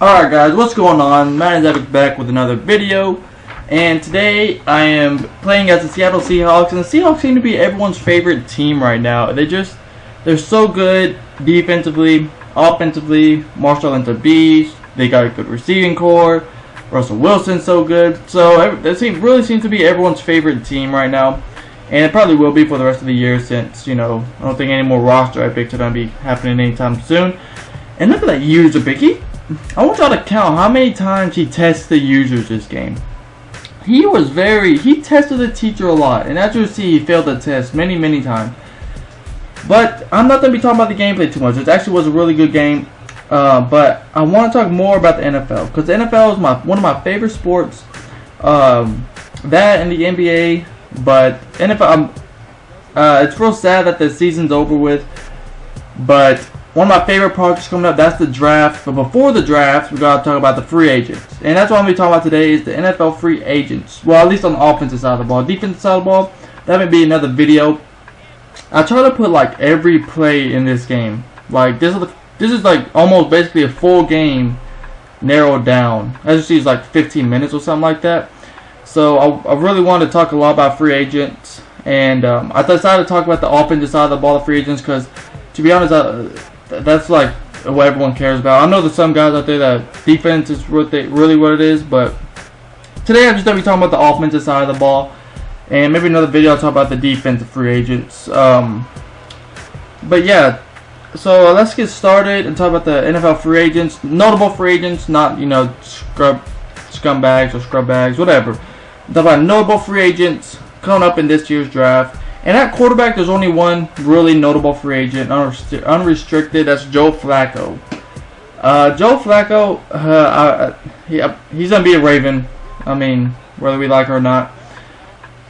Alright guys, what's going on? Madden's Epic back with another video, and today I am playing as the Seattle Seahawks, and the Seahawks seem to be everyone's favorite team right now. They're so good defensively, offensively. Marshall Lynch's a beast. They got a good receiving core. Russell Wilson's so good. So they really seems to be everyone's favorite team right now, and it probably will be for the rest of the year since, I don't think any more roster epics are going to be happening anytime soon. And look at that user pick. I want y'all to count how many times he tested the users this game. He tested the teacher a lot, and as you see, he failed the test many times. But I'm not going to be talking about the gameplay too much. It actually was a really good game, but I want to talk more about the NFL, because the NFL is one of my favorite sports. That and the NBA, but NFL, it's real sad that the season's over with, but one of my favorite projects coming up, that's the draft. But before the draft, we got to talk about the free agents. And that's what I'm going to be talking about today is the NFL free agents. Well, at least on the offensive side of the ball. Defensive side of the ball, that may be another video. I try to put like every play in this game. Like this is like almost basically a full game narrowed down. As you see, it's like 15 minutes or something like that. So I really wanted to talk a lot about free agents. And I decided to talk about the offensive side of the ball of free agents because, to be honest, that's like what everyone cares about. I know there's some guys out there that defense is really what it is, but today I'm just going to be talking about the offensive side of the ball, and maybe another video I'll talk about the defensive free agents. But yeah, so let's get started and talk about the NFL free agents, notable free agents, not scumbags or scrubbags, whatever. Talk about notable free agents coming up in this year's draft. And at quarterback, there's only one really notable free agent, unrestricted. That's Joe Flacco. Joe Flacco, he's going to be a Raven. I mean, whether we like it or not.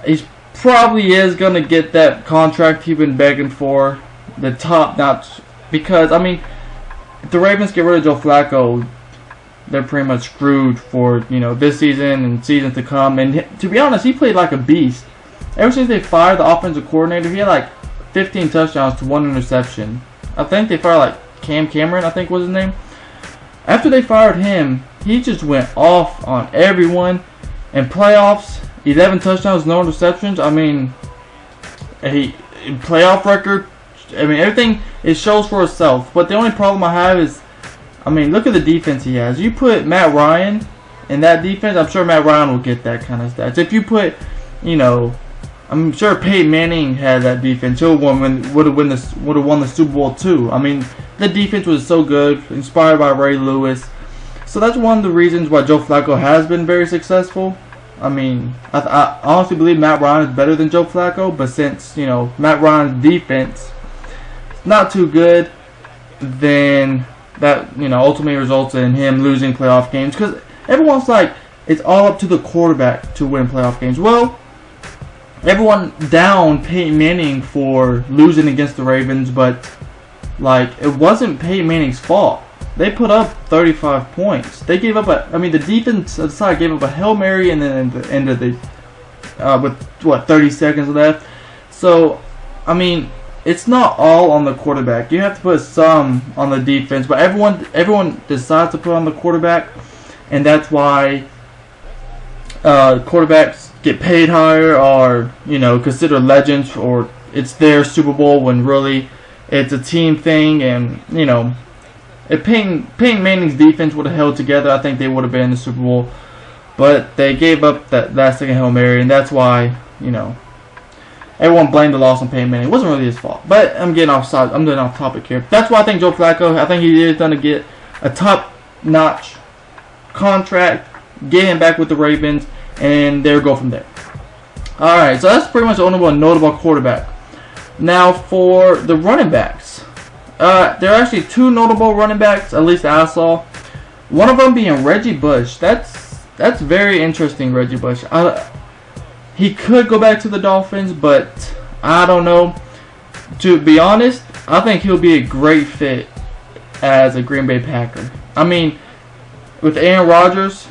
He probably is going to get that contract he's been begging for. The top notch. Because, I mean, if the Ravens get rid of Joe Flacco, they're pretty much screwed for, this season and seasons to come. And to be honest, he played like a beast. Ever since they fired the offensive coordinator, he had like 15 touchdowns to 1 interception. I think they fired like Cam Cameron, I think was his name. After they fired him, he just went off on everyone. In playoffs, 11 touchdowns, no interceptions. I mean, playoff record. I mean, everything, it shows for itself. But the only problem I have is, I mean, look at the defense he has. You put Matt Ryan in that defense, I'm sure Matt Ryan will get that kind of stats. If you put, I'm sure Peyton Manning had that defense. He would have won the Super Bowl too. I mean, the defense was so good, inspired by Ray Lewis. So that's one of the reasons why Joe Flacco has been very successful. I mean, I honestly believe Matt Ryan is better than Joe Flacco, but since Matt Ryan's defense is not too good, then that ultimately results in him losing playoff games. Because everyone's like, it's all up to the quarterback to win playoff games. Well, everyone downed Peyton Manning for losing against the Ravens, but it wasn't Peyton Manning's fault. They put up 35 points. They gave up the defense side gave up a Hail Mary, and then at the end of the with 30 seconds left. So I mean, it's not all on the quarterback. You have to put some on the defense, but everyone decides to put on the quarterback, and that's why quarterbacks get paid higher, or considered legends, or it's their Super Bowl when really it's a team thing. And if Peyton Manning's defense would have held together, I think they would have been in the Super Bowl. But they gave up that last second Hail Mary, and that's why everyone blamed the loss on Peyton Manning. It wasn't really his fault. But I'm getting off topic here. That's why I think Joe Flacco, I think he is going to get a top-notch contract, get him back with the Ravens, and there go from there. Alright, so that's pretty much the only one notable quarterback. Now for the running backs. There are actually 2 notable running backs, at least I saw. One of them being Reggie Bush. That's very interesting, Reggie Bush. He could go back to the Dolphins, but I don't know. To be honest, I think he'll be a great fit as a Green Bay Packer. I mean, with Aaron Rodgers,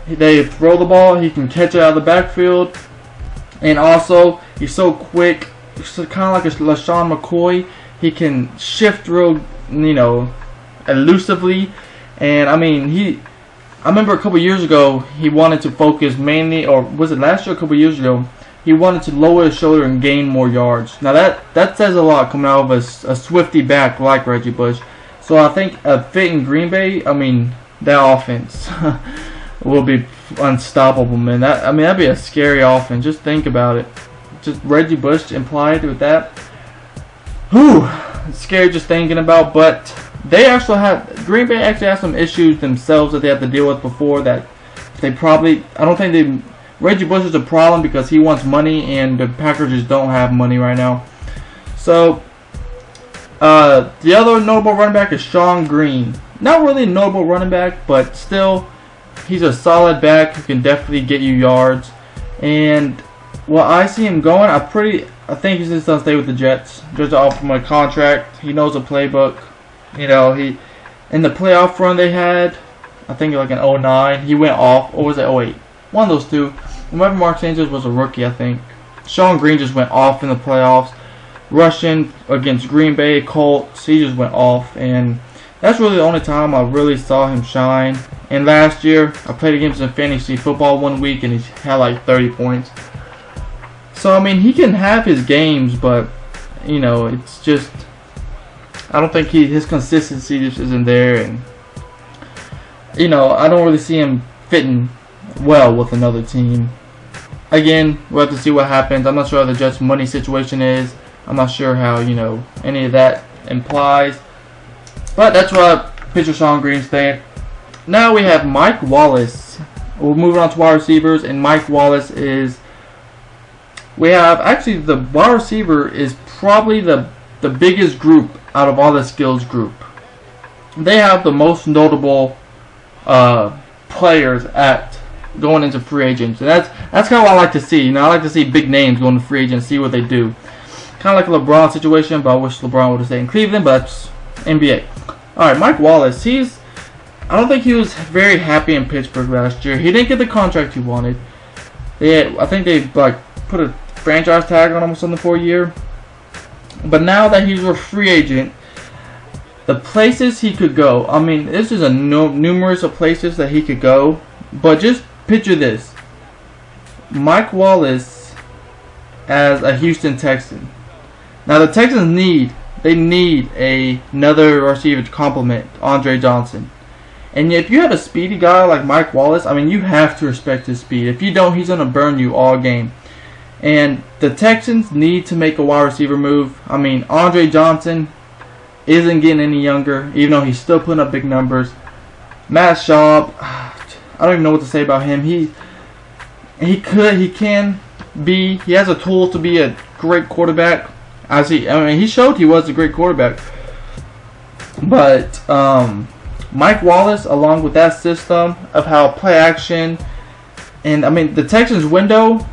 they throw the ball, he can catch it out of the backfield, and also he's so quick. He's kind of like a LaShawn McCoy. He can shift real, elusively, And I mean, I remember a couple years ago he wanted to focus mainly, or was it last year? A couple years ago, he wanted to lower his shoulder and gain more yards. Now that says a lot coming out of a swifty back like Reggie Bush. So I think a fit in Green Bay, I mean, that offense will be unstoppable, man. That'd be a scary offense. Just think about it. Just Reggie Bush implied with that. Whew, it's scary just thinking about. But Green Bay actually has some issues themselves that they have to deal with before that. I don't think Reggie Bush is a problem because he wants money and the Packers just don't have money right now. So the other notable running back is Sean Green. Not really a notable running back, but still, he's a solid back who can definitely get you yards. And while I see him going, I think he's just gonna stay with the Jets. Just to offer him a contract. He knows the playbook. You know, in the playoff run they had, I think like in 09, he went off, or was it 08? One of those two. Whenever Mark Sanchez was a rookie, I think. Sean Green just went off in the playoffs. Rushing against Green Bay, Colts, he just went off. And that's really the only time I really saw him shine. And last year, I played against him in fantasy football one week, and he had like 30 points. So, I mean, he can have his games, but, you know, it's just, I don't think his consistency just isn't there. And, you know, I don't really see him fitting well with another team. Again, we'll have to see what happens. I'm not sure how the Jets' money situation is. I'm not sure how, you know, any of that implies. But that's why I picture Sean Green staying. Now we have Mike Wallace. We're moving on to wide receivers, and Mike Wallace is... actually, the wide receiver is probably the biggest group out of all the skills group. They have the most notable players at going into free agents. And that's kind of what I like to see. You know, I like to see big names going to free agents, see what they do. Kind of like a LeBron situation, but I wish LeBron would have stayed in Cleveland, but that's NBA. Alright, Mike Wallace, I don't think he was very happy in Pittsburgh last year. He didn't get the contract he wanted. I think they like put a franchise tag on him or something for a year. But now that he's a free agent, the places he could go, I mean, this is numerous of places that he could go, but just picture this. Mike Wallace as a Houston Texan. Now the Texans need another receiver to complement Andre Johnson. And if you have a speedy guy like Mike Wallace, I mean, you have to respect his speed. If you don't, he's going to burn you all game. And the Texans need to make a wide receiver move. I mean, Andre Johnson isn't getting any younger, even though he's still putting up big numbers. Matt Schaub, I don't even know what to say about him. He has a tool to be a great quarterback. He showed he was a great quarterback. But Mike Wallace, along with that system of how play action, and I mean the Texans' window,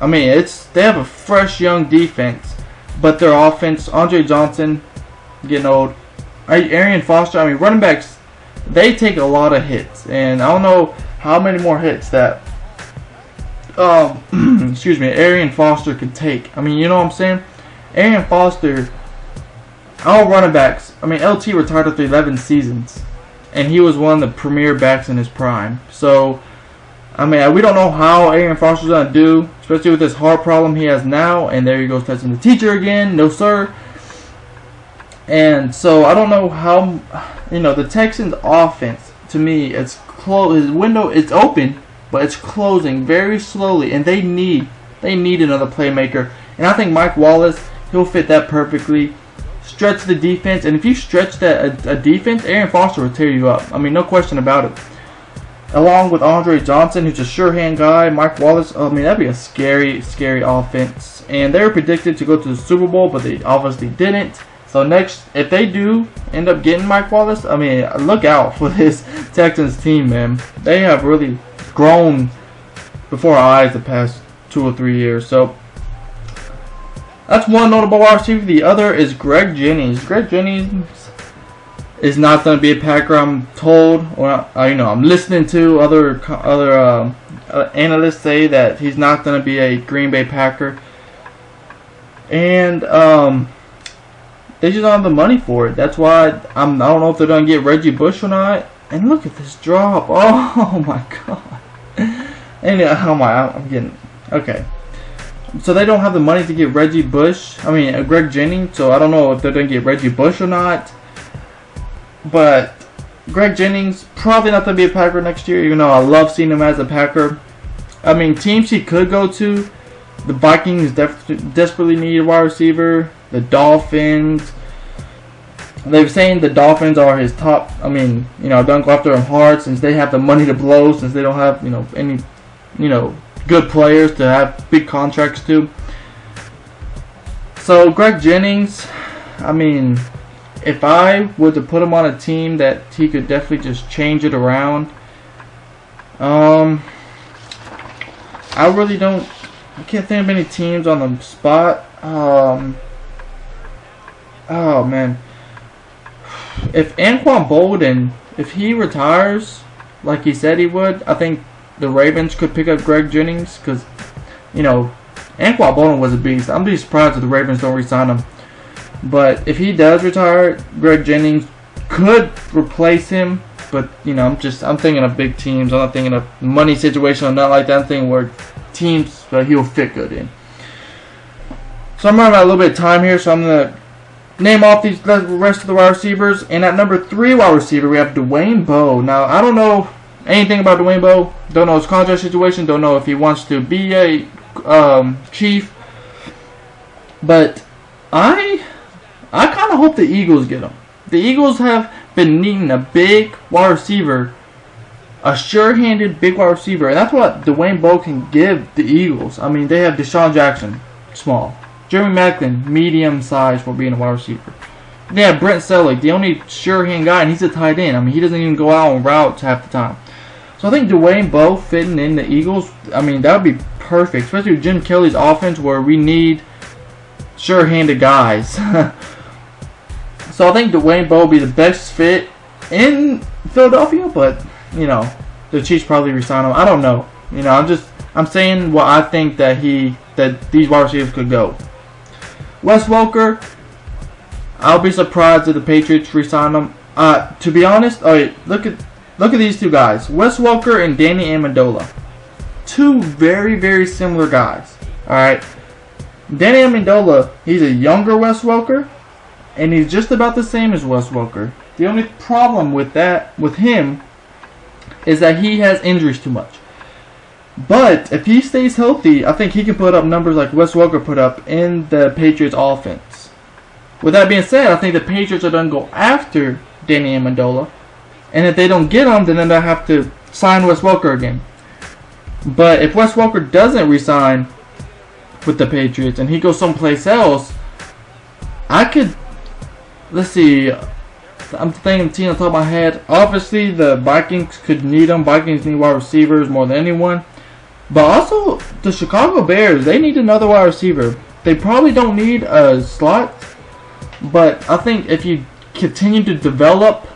I mean they have a fresh young defense, but their offense, Andre Johnson getting old, Arian Foster, I mean running backs, they take a lot of hits, and I don't know how many more hits that Arian Foster could take. I mean, you know what I'm saying? Arian Foster, all running backs, I mean, LT retired after 11 seasons, and he was one of the premier backs in his prime. So, I mean, we don't know how Arian Foster's going to do, especially with this heart problem he has now, and there he goes testing the teacher again. No, sir. And so, I don't know how, you know, the Texans' offense, to me, it's closed. His window is open, but it's closing very slowly, and they need another playmaker. And I think Mike Wallace, he'll fit that perfectly. Stretch the defense, and if you stretch that a defense, Arian Foster will tear you up. I mean, no question about it. Along with Andre Johnson, who's a sure hand guy, Mike Wallace, I mean, that'd be a scary, scary offense. And they were predicted to go to the Super Bowl, but they obviously didn't. So next, if they do end up getting Mike Wallace, I mean, look out for this Texans team, man. They have really grown before our eyes the past 2 or 3 years. So that's one notable wide receiver. The other is Greg Jennings. Greg Jennings is not going to be a Packer, I'm told. Or I'm listening to other analysts say that he's not going to be a Green Bay Packer. And they just don't have the money for it. That's why I don't know if they're gonna get Reggie Bush or not. And look at this drop. Oh my god. And oh my, I'm getting okay. So they don't have the money to get Reggie Bush. I mean Greg Jennings. So I don't know if they're gonna get Reggie Bush or not. But Greg Jennings probably not gonna be a Packer next year. Even though I love seeing him as a Packer. I mean teams he could go to. The Vikings desperately need a wide receiver. The Dolphins. They're saying the Dolphins are his top. I mean, don't go after him hard since they have the money to blow. Since they don't have, any, good players to have big contracts to. So Greg Jennings, I mean, if I were to put him on a team that he could definitely just change it around. I really don't. I can't think of any teams on the spot. Oh man. If Anquan Bolden, if he retires like he said he would, I think the Ravens could pick up Greg Jennings because, Anquan Bolden was a beast. I'm just surprised if the Ravens don't re-sign him. But if he does retire, Greg Jennings could replace him. But, I'm thinking of big teams. I'm not thinking of money situation or nothing like that. I'm thinking where teams that he'll fit good in. So I'm running out a little bit of time here, so I'm going to name off the rest of the wide receivers. And at number 3 wide receiver, we have Dwayne Bowe. Now, I don't know anything about Dwayne Bowe. Don't know his contract situation. Don't know if he wants to be a Chief. But I kind of hope the Eagles get him. The Eagles have been needing a big wide receiver. A sure-handed big wide receiver. And that's what Dwayne Bowe can give the Eagles. I mean, they have Deshaun Jackson, small. Jeremy Maclin, medium size for being a wide receiver. They have Brent Selleck, the only sure-hand guy, and he's a tight end. I mean, he doesn't even go out on routes half the time. So I think Dwayne Bowe fitting in the Eagles, I mean, that would be perfect. Especially with Jim Kelly's offense where we need sure-handed guys. So I think Dwayne Bowe will be the best fit in Philadelphia, but, the Chiefs probably resign him. I don't know. I'm saying what I think that these wide receivers could go. Wes Welker, I'll be surprised if the Patriots resign him. To be honest, look at these two guys, Wes Welker and Danny Amendola. Two very, very similar guys. All right, Danny Amendola, he's a younger Wes Welker, and he's just about the same as Wes Welker. The only problem with him is that he has injuries too much. But if he stays healthy, I think he can put up numbers like Wes Welker put up in the Patriots offense. With that being said, I think the Patriots are going to go after Danny Amendola. And if they don't get him, then they'll have to sign Wes Welker again. But if Wes Welker doesn't resign with the Patriots and he goes someplace else, let's see, I'm thinking of the team on top of my head. Obviously, the Vikings could need them. Vikings need wide receivers more than anyone. But also, the Chicago Bears, they need another wide receiver. They probably don't need a slot. But I think if you continue to develop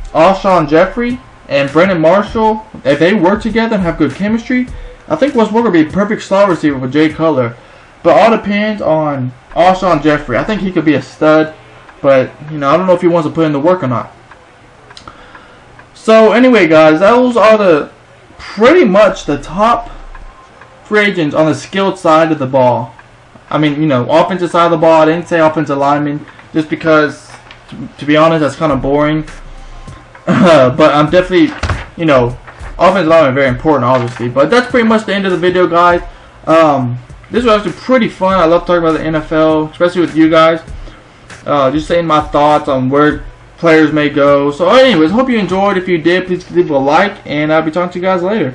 Alshon Jeffrey and Brandon Marshall, if they work together and have good chemistry, I think Wes Welker would be a perfect slot receiver for Jay Cutler. But all depends on Alshon Jeffrey. I think he could be a stud. But, I don't know if he wants to put in the work or not. So, anyway, guys, those are pretty much the top free agents on the skilled side of the ball. I mean, offensive side of the ball. I didn't say offensive lineman just because, to be honest, that's kind of boring. But I'm definitely, offensive lineman is very important, obviously. But that's pretty much the end of the video, guys. This was actually pretty fun. I love talking about the NFL, especially with you guys. Just saying my thoughts on where players may go. So anyways, hope you enjoyed. If you did, please leave a like, and I'll be talking to you guys later.